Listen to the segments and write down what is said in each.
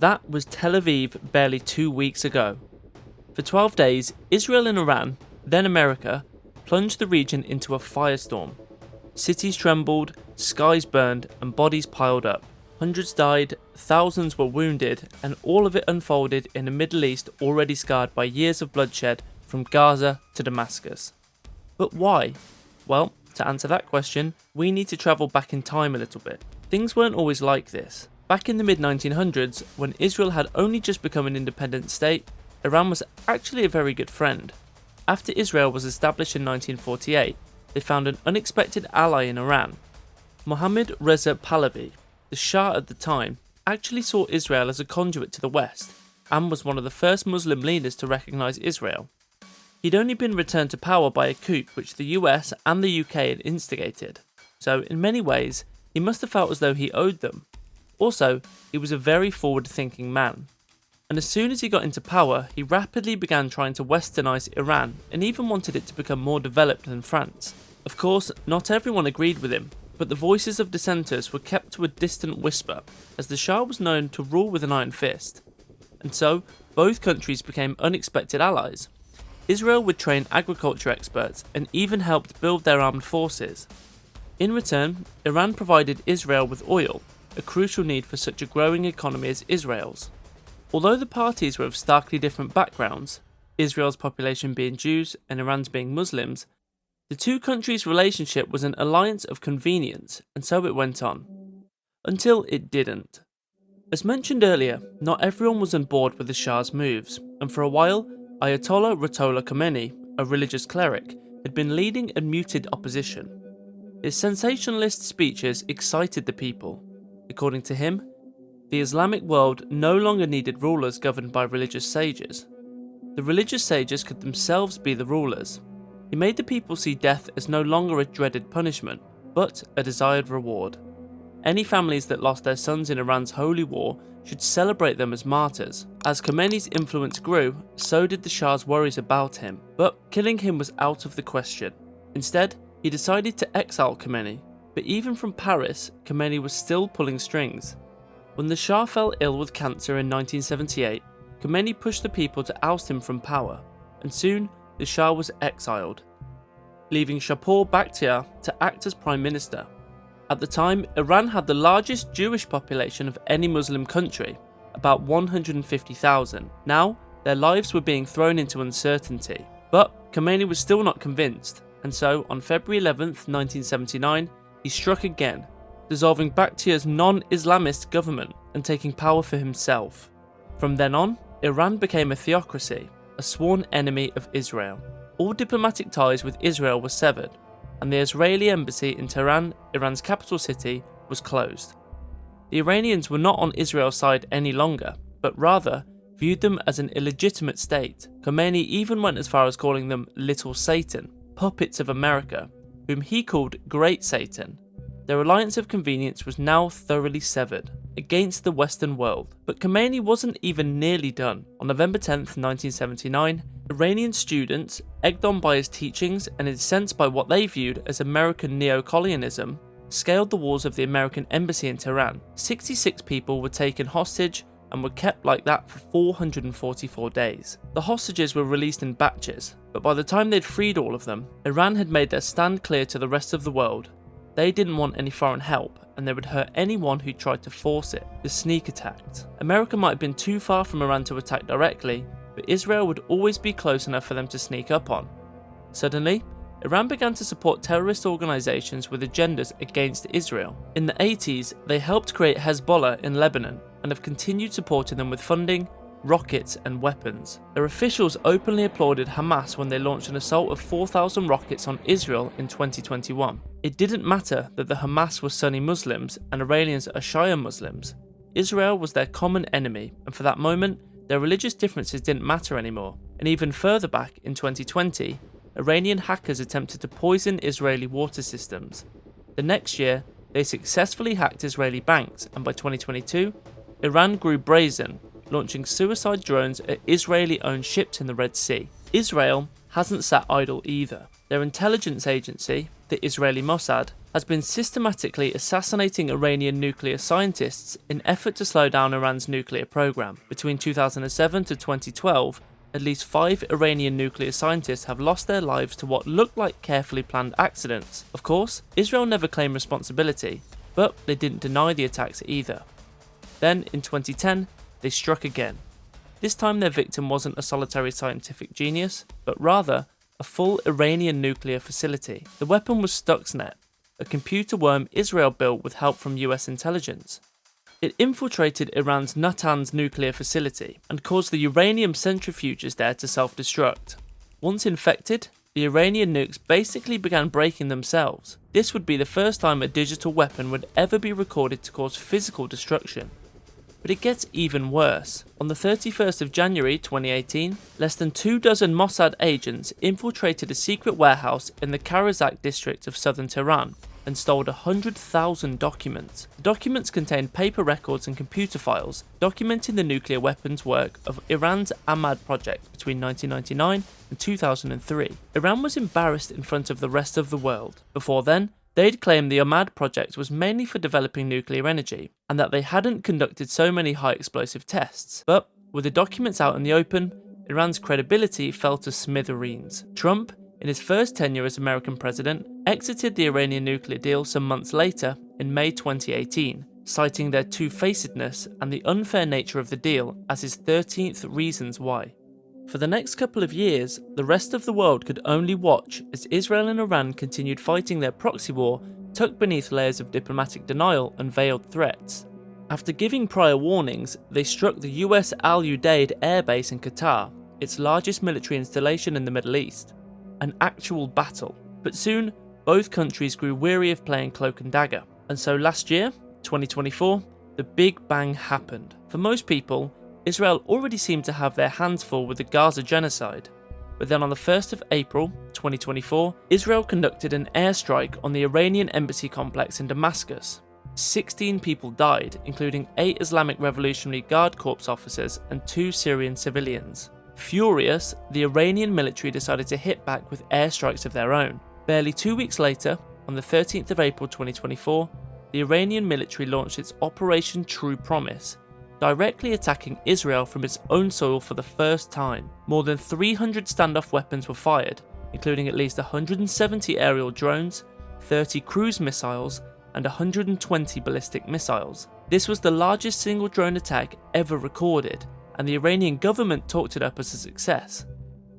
That was Tel Aviv barely 2 weeks ago. For 12 days, Israel and Iran, then America, plunged the region into a firestorm. Cities trembled, skies burned, and bodies piled up. Hundreds died, thousands were wounded, and all of it unfolded in a Middle East already scarred by years of bloodshed from Gaza to Damascus. But why? Well, to answer that question, we need to travel back in time a little bit. Things weren't always like this. Back in the mid-1900s, when Israel had only just become an independent state, Iran was actually a very good friend. After Israel was established in 1948, they found an unexpected ally in Iran. Mohammad Reza Pahlavi, the Shah at the time, actually saw Israel as a conduit to the West, and was one of the first Muslim leaders to recognise Israel. He'd only been returned to power by a coup which the US and the UK had instigated, so in many ways, he must have felt as though he owed them. Also, he was a very forward-thinking man. And as soon as he got into power, he rapidly began trying to westernise Iran and even wanted it to become more developed than France. Of course, not everyone agreed with him, but the voices of dissenters were kept to a distant whisper, as the Shah was known to rule with an iron fist. And so, both countries became unexpected allies. Israel would train agriculture experts and even helped build their armed forces. In return, Iran provided Israel with oil, a crucial need for such a growing economy as Israel's. Although the parties were of starkly different backgrounds, Israel's population being Jews and Iran's being Muslims, the two countries' relationship was an alliance of convenience, and so it went on. Until it didn't. As mentioned earlier, not everyone was on board with the Shah's moves, and for a while, Ayatollah Khomeini, a religious cleric, had been leading a muted opposition. His sensationalist speeches excited the people. According to him, the Islamic world no longer needed rulers governed by religious sages. The religious sages could themselves be the rulers. He made the people see death as no longer a dreaded punishment, but a desired reward. Any families that lost their sons in Iran's holy war should celebrate them as martyrs. As Khomeini's influence grew, so did the Shah's worries about him, but killing him was out of the question. Instead, he decided to exile Khomeini, but even from Paris, Khomeini was still pulling strings. When the Shah fell ill with cancer in 1978, Khomeini pushed the people to oust him from power, and soon the Shah was exiled, leaving Shapur Bakhtiar to act as Prime Minister. At the time, Iran had the largest Jewish population of any Muslim country, about 150,000. Now, their lives were being thrown into uncertainty. But Khomeini was still not convinced, and so on February 11th, 1979, he struck again, dissolving Bakhtiar's non-Islamist government and taking power for himself. From then on, Iran became a theocracy, a sworn enemy of Israel. All diplomatic ties with Israel were severed, and the Israeli embassy in Tehran, Iran's capital city, was closed. The Iranians were not on Israel's side any longer, but rather viewed them as an illegitimate state. Khomeini even went as far as calling them Little Satan, puppets of America, whom he called Great Satan. Their alliance of convenience was now thoroughly severed, against the Western world. But Khomeini wasn't even nearly done. On November 10th, 1979, Iranian students, egged on by his teachings and incensed by what they viewed as American neo-colonialism, scaled the walls of the American embassy in Tehran. 66 people were taken hostage and were kept like that for 444 days. The hostages were released in batches, but by the time they'd freed all of them, Iran had made their stand clear to the rest of the world. They didn't want any foreign help, and they would hurt anyone who tried to force it. The sneak attacked. America might have been too far from Iran to attack directly, but Israel would always be close enough for them to sneak up on. Suddenly, Iran began to support terrorist organisations with agendas against Israel. In the 80s, they helped create Hezbollah in Lebanon, and have continued supporting them with funding, rockets and weapons. Their officials openly applauded Hamas when they launched an assault of 4,000 rockets on Israel in 2021. It didn't matter that the Hamas were Sunni Muslims and Iranians are Shia Muslims. Israel was their common enemy, and for that moment, their religious differences didn't matter anymore. And even further back, in 2020, Iranian hackers attempted to poison Israeli water systems. The next year, they successfully hacked Israeli banks, and by 2022, Iran grew brazen, launching suicide drones at Israeli-owned ships in the Red Sea. Israel hasn't sat idle either. Their intelligence agency, the Israeli Mossad, has been systematically assassinating Iranian nuclear scientists in effort to slow down Iran's nuclear program. Between 2007 to 2012, at least 5 Iranian nuclear scientists have lost their lives to what looked like carefully planned accidents. Of course, Israel never claimed responsibility, but they didn't deny the attacks either. Then, in 2010, they struck again. This time their victim wasn't a solitary scientific genius, but rather a full Iranian nuclear facility. The weapon was Stuxnet, a computer worm Israel built with help from US intelligence. It infiltrated Iran's Natanz nuclear facility and caused the uranium centrifuges there to self-destruct. Once infected, the Iranian nukes basically began breaking themselves. This would be the first time a digital weapon would ever be recorded to cause physical destruction. But it gets even worse. On the 31st of January 2018, less than 24 Mossad agents infiltrated a secret warehouse in the Karazak district of southern Tehran and stole 100,000 documents. The documents contained paper records and computer files documenting the nuclear weapons work of Iran's Ahmad project between 1999 and 2003. Iran was embarrassed in front of the rest of the world. Before then, they'd claimed the Ahmad project was mainly for developing nuclear energy, and that they hadn't conducted so many high explosive tests. But with the documents out in the open, Iran's credibility fell to smithereens. Trump, in his first tenure as American president, exited the Iranian nuclear deal some months later, in May 2018, citing their two-facedness and the unfair nature of the deal as his 13th reasons why. For the next couple of years, the rest of the world could only watch as Israel and Iran continued fighting their proxy war tucked beneath layers of diplomatic denial and veiled threats. After giving prior warnings, they struck the US Al Udeid air base in Qatar, its largest military installation in the Middle East. An actual battle. But soon, both countries grew weary of playing cloak and dagger. And so last year, 2024, the Big Bang happened. For most people, Israel already seemed to have their hands full with the Gaza genocide. But then on the 1st of April, 2024, Israel conducted an airstrike on the Iranian embassy complex in Damascus. 16 people died, including 8 Islamic Revolutionary Guard Corps officers and 2 Syrian civilians. Furious, the Iranian military decided to hit back with airstrikes of their own. Barely 2 weeks later, on the 13th of April 2024, the Iranian military launched its Operation True Promise, directly attacking Israel from its own soil for the first time. More than 300 standoff weapons were fired, including at least 170 aerial drones, 30 cruise missiles, and 120 ballistic missiles. This was the largest single drone attack ever recorded, and the Iranian government talked it up as a success.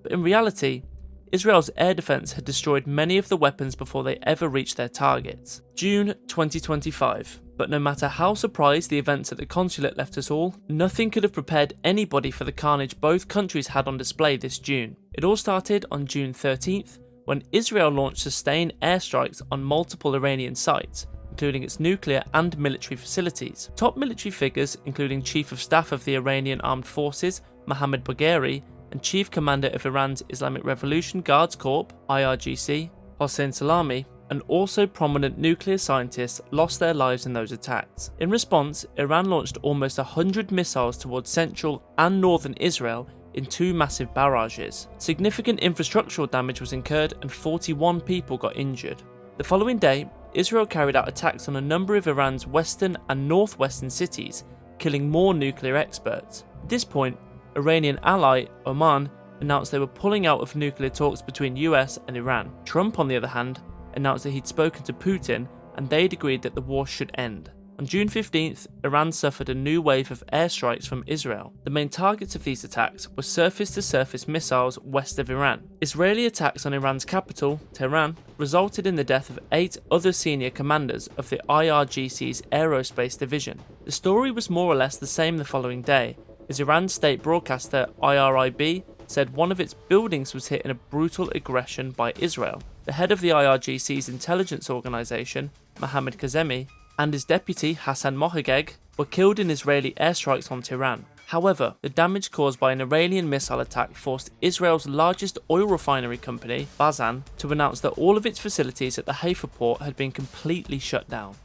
But in reality, Israel's air defense had destroyed many of the weapons before they ever reached their targets. June 2025. But no matter how surprised the events at the consulate left us all, nothing could have prepared anybody for the carnage both countries had on display this June. It all started on June 13th, when Israel launched sustained airstrikes on multiple Iranian sites, including its nuclear and military facilities. Top military figures, including Chief of Staff of the Iranian Armed Forces, Mohammad Bagheri, and Chief Commander of Iran's Islamic Revolution Guards Corps, IRGC, Hossein Salami, and also prominent nuclear scientists lost their lives in those attacks. In response, Iran launched almost 100 missiles towards central and northern Israel in 2 massive barrages. Significant infrastructural damage was incurred and 41 people got injured. The following day, Israel carried out attacks on a number of Iran's western and northwestern cities, killing more nuclear experts. At this point, Iranian ally Oman announced they were pulling out of nuclear talks between US and Iran. Trump, on the other hand, announced that he'd spoken to Putin and they'd agreed that the war should end. On June 15th, Iran suffered a new wave of airstrikes from Israel. The main targets of these attacks were surface-to-surface missiles west of Iran. Israeli attacks on Iran's capital, Tehran, resulted in the death of 8 other senior commanders of the IRGC's aerospace division. The story was more or less the same the following day, as Iran's state broadcaster IRIB said one of its buildings was hit in a brutal aggression by Israel. The head of the IRGC's intelligence organization, Mohammad Kazemi, and his deputy Hassan Mohageg were killed in Israeli airstrikes on Tehran. However, the damage caused by an Iranian missile attack forced Israel's largest oil refinery company, Bazan, to announce that all of its facilities at the Haifa port had been completely shut down.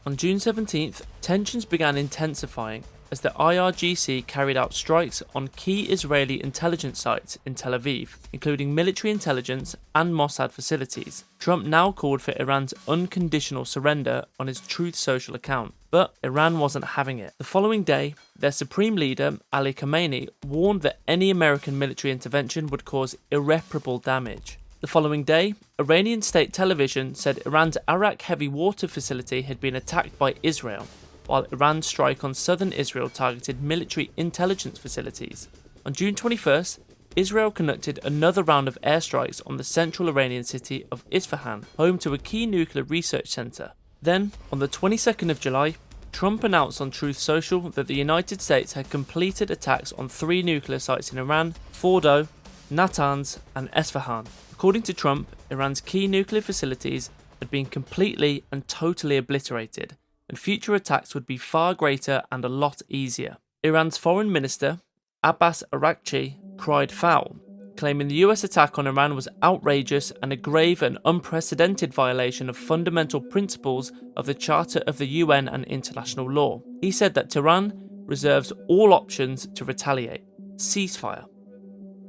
On June 17th, tensions began intensifying as the IRGC carried out strikes on key Israeli intelligence sites in Tel Aviv, including military intelligence and Mossad facilities. Trump now called for Iran's unconditional surrender on his Truth Social account, but Iran wasn't having it. The following day, their supreme leader, Ali Khomeini, warned that any American military intervention would cause irreparable damage. The following day, Iranian state television said Iran's Arak heavy water facility had been attacked by Israel, while Iran's strike on southern Israel targeted military intelligence facilities. On June 21st, Israel conducted another round of airstrikes on the central Iranian city of Isfahan, home to a key nuclear research center. Then, on the 22nd of July, Trump announced on Truth Social that the United States had completed attacks on 3 nuclear sites in Iran: Fordo, Natanz, and Isfahan. According to Trump, Iran's key nuclear facilities had been completely and totally obliterated, and future attacks would be far greater and a lot easier. Iran's foreign minister, Abbas Araghchi, cried foul, claiming the US attack on Iran was outrageous and a grave and unprecedented violation of fundamental principles of the Charter of the UN and international law. He said that Tehran reserves all options to retaliate. Ceasefire.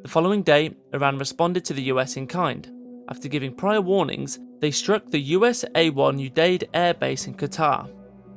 The following day, Iran responded to the US in kind. After giving prior warnings, they struck the US A-1 Udeid air base in Qatar,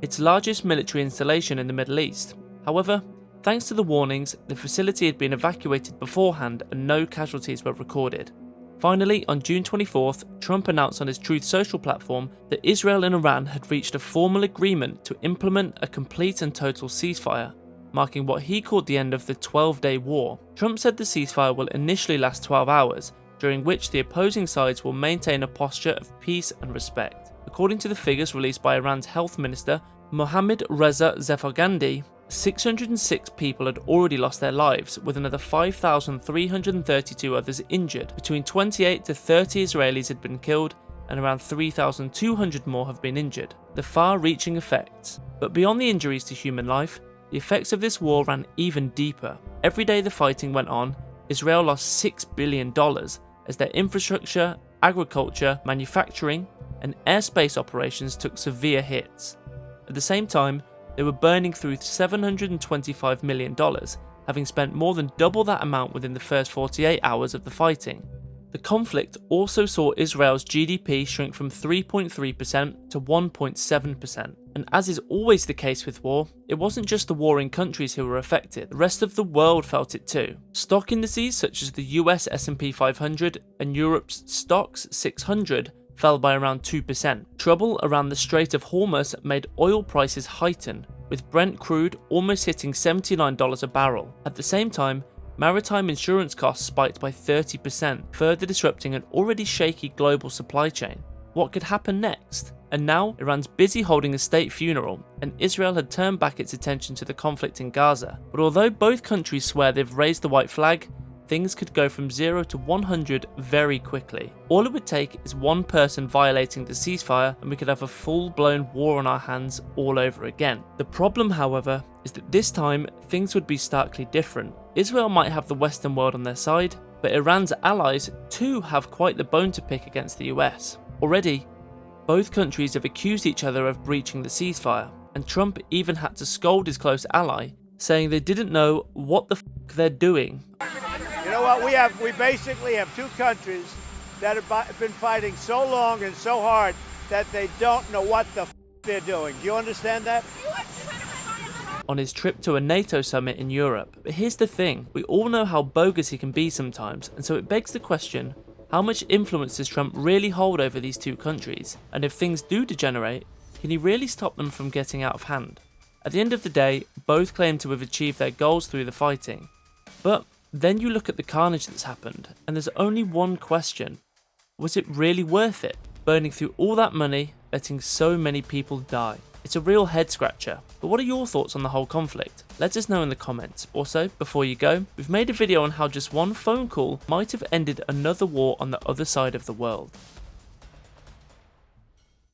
its largest military installation in the Middle East. However, thanks to the warnings, the facility had been evacuated beforehand and no casualties were recorded. Finally, on June 24th, Trump announced on his Truth Social platform that Israel and Iran had reached a formal agreement to implement a complete and total ceasefire, marking what he called the end of the 12-day war. Trump said the ceasefire will initially last 12 hours, during which the opposing sides will maintain a posture of peace and respect. According to the figures released by Iran's health minister, Mohammad Reza Zefargandi, 606 people had already lost their lives, with another 5,332 others injured. Between 28 to 30 Israelis had been killed, and around 3,200 more have been injured. The far-reaching effects. But beyond the injuries to human life, the effects of this war ran even deeper. Every day the fighting went on, Israel lost $6 billion as their infrastructure, agriculture, manufacturing, and airspace operations took severe hits. At the same time, they were burning through $725 million, having spent more than double that amount within the first 48 hours of the fighting. The conflict also saw Israel's GDP shrink from 3.3% to 1.7%. And as is always the case with war, it wasn't just the warring countries who were affected, the rest of the world felt it too. Stock indices such as the US S&P 500 and Europe's Stoxx 600 fell by around 2%. Trouble around the Strait of Hormuz made oil prices heighten, with Brent crude almost hitting $79 a barrel. At the same time, maritime insurance costs spiked by 30%, further disrupting an already shaky global supply chain. What could happen next? And now, Iran's busy holding a state funeral, and Israel had turned back its attention to the conflict in Gaza. But although both countries swear they've raised the white flag, things could go from 0 to 100 very quickly. All it would take is one person violating the ceasefire and we could have a full-blown war on our hands all over again. The problem, however, is that this time things would be starkly different. Israel might have the Western world on their side, but Iran's allies too have quite the bone to pick against the US. Already, both countries have accused each other of breaching the ceasefire, and Trump even had to scold his close ally, saying they didn't know what the f*** they're doing. You know what, we basically have two countries that have been fighting so long and so hard that they don't know what the f*** they're doing. Do you understand that? On his trip to a NATO summit in Europe. But here's the thing, we all know how bogus he can be sometimes, and so it begs the question, how much influence does Trump really hold over these two countries? And if things do degenerate, can he really stop them from getting out of hand? At the end of the day, both claim to have achieved their goals through the fighting. But then you look at the carnage that's happened, and there's only one question. Was it really worth it? Burning through all that money, letting so many people die. It's a real head scratcher, but what are your thoughts on the whole conflict? Let us know in the comments. Also, before you go, we've made a video on how just one phone call might have ended another war on the other side of the world.